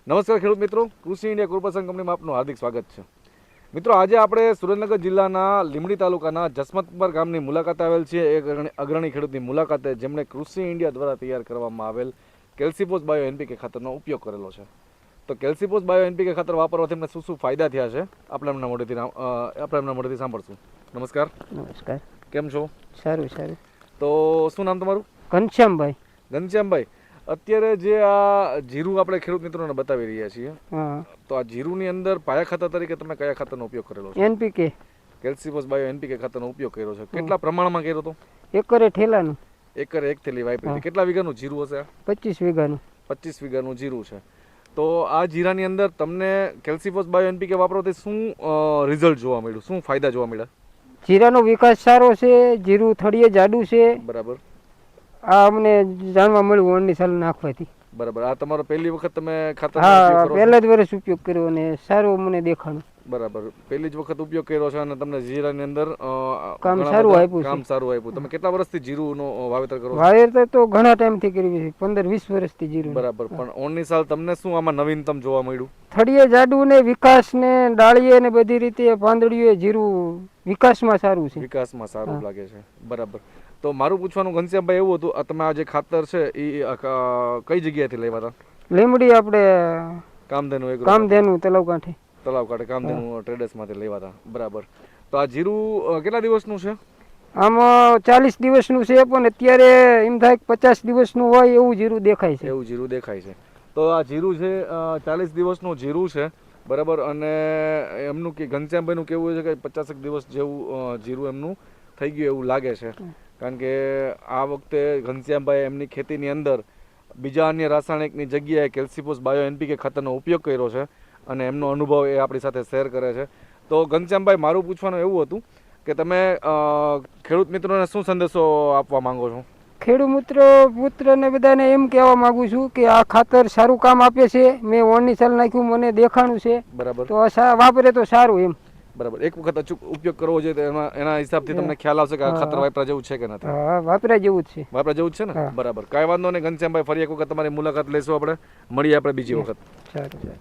નમસ્કાર ખેડૂત મિત્રો, કૃષિ ઇન્ડિયા કોર્પોરેશન કંપનીમાં આપનું હાર્દિક સ્વાગત છે. મિત્રો, આજે આપણે સુરેન્દ્રનગર જિલ્લાના લીંબડી તાલુકાના જસમતપર ગામની મુલાકાત આવેલ છે. એક અગ્રણી ખેડૂતની મુલાકાતે જેમણે કૃષિ ઇન્ડિયા દ્વારા તૈયાર કરવામાં આવેલ કેલ્સીપોસ બાયો એનપીકે ખાતરનો ઉપયોગ કરેલો છે. તો કેલ્સીપોસ બાયો એનપીકે ખાતર વાપરવાથી એમને શું શું ફાયદા થયા છે આપણે એમના મોઢેથી સાંભળશું. નમસ્કાર. નમસ્કાર. કેમ છો? સારું સારું. તો શું નામ તમારું? ઘનશ્યામભાઈ. ઘનશ્યામભાઈ, અત્યારે જે આ જીરું આપણે ખેડૂત મિત્રોને બતાવી રહ્યા છીએ, હા. તો આ જીરુની અંદર પાયા ખાતર તરીકે તમે કયા ખાતરનો ઉપયોગ કરેલો છે? એનપીકે. કેલ્સીપોસ બાયો એનપીકે ખાતરનો ઉપયોગ કર્યો છે. કેટલા પ્રમાણમાં કર્યો હતો? એકરે ઠેલાનું. એકરે એક થેલી વાપરી હતી. કેટલા વીઘાનું જીરું હશે? 25 વીઘાનું. 25 વીઘાનું જીરું છે. તો આ જીરાની અંદર તમને કેલ્સીપોસ બાયો એનપીકે વાપરવાથી શું રિઝલ્ટ જોવા મળ્યું, શું ફાયદા જોવા મળ્યા? જીરાનો વિકાસ સારો છે, જીરું થળીએ જાડું છે. બરાબર. આ અમને જાણવા મળ્યું ઓળની સાલ નાખવાથી. બરાબર. આ તમારો પહેલી વખત તમે ખાતર? હા, પહેલા જ વર્ષ ઉપયોગ કર્યો અને સારું મને દેખાણું. બરાબર. પહેલી જ વખત ઉપયોગ કર્યો છે અને તમને જીરાની અંદર કામ સારું આપ્યું. કામ સારું આપ્યું. તમે કેટલા વર્ષથી જીરુંનો વાવેતર કરો છો? વાવેતર તો ઘણા ટાઈમથી કર્યું છે, 15-20 વર્ષથી જીરું. બરાબર. પણ ઓનની સાલ તમને શું આમાં નવીનતમ જોવા મળ્યું? થળીએ જાડું ને વિકાસ ને ડાળીએ ને બધી રીતે પાંદડીએ જીરું વિકાસમાં સારું છે. વિકાસમાં સારું લાગે છે. બરાબર. તો મારું પૂછવાનું ઘનશ્યામભાઈ એવું હતું, આ તમે આ જે ખાતર છે એ કઈ જગ્યાએથી લેવા હતા? લીંબડી આપણે કામધેનુ તલાવ કાંઠે. તલાવ કાંઠે કામધેનુ ટ્રેડર્સમાંથી લેવા હતા. બરાબર. તો આ જીરું કેટલા દિવસનું છે? આમાં 40 દિવસનું છે, પણ અત્યારે એમ થાય 50 દિવસનું હોય એવું જીરું દેખાય છે. એવું જીરું દેખાય છે. તો આ જીરું છે 40 દિવસનું જીરું છે. બરાબર. અને એમનું કે ઘનશ્યામભાઈનું કેવું છે કે 50 દિવસ જેવું જીરું એમનું થઈ ગયું એવું લાગે છે. કારણ કે આ વખતે ઘનશ્યામભાઈ એમની ખેતીની અંદર બીજા અન્ય રાસાયણિકની જગ્યાએ કેલ્સીપોસ બાયો એનપીકે ખાતરનો ઉપયોગ કર્યો છે અને એમનો અનુભવ એ આપણી સાથે શેર કરે છે. તો ઘનશ્યામભાઈ, મારું પૂછવાનું એવું હતું કે તમે ખેડૂત મિત્રોને શું સંદેશો આપવા માંગો છો? ખેડૂત પુત્રને બધાને એમ કહેવા માંગુ છું કે આ ખાતર સારું કામ આપે છે. મેં ઓળની સાલ નાખ્યું, મને દેખાણું છે. બરાબર. તો વાપરે તો સારું એમ. બરાબર. એક વખત અચૂક ઉપયોગ કરવો જોઈએ તો એના હિસાબથી તમને ખ્યાલ આવશે કે આ ખાતર વાપરા જેવું છે કે નથી. હા, વાપરા જેવું જ છે. વાપરા જેવું જ છે ને? બરાબર. કાંઈ વાંધો નહીં ઘનશ્યામભાઈ, ફરી એક વખત તમારી મુલાકાત લઈશું. આપણે મળીએ આપણે બીજી વખત. સારું સારું.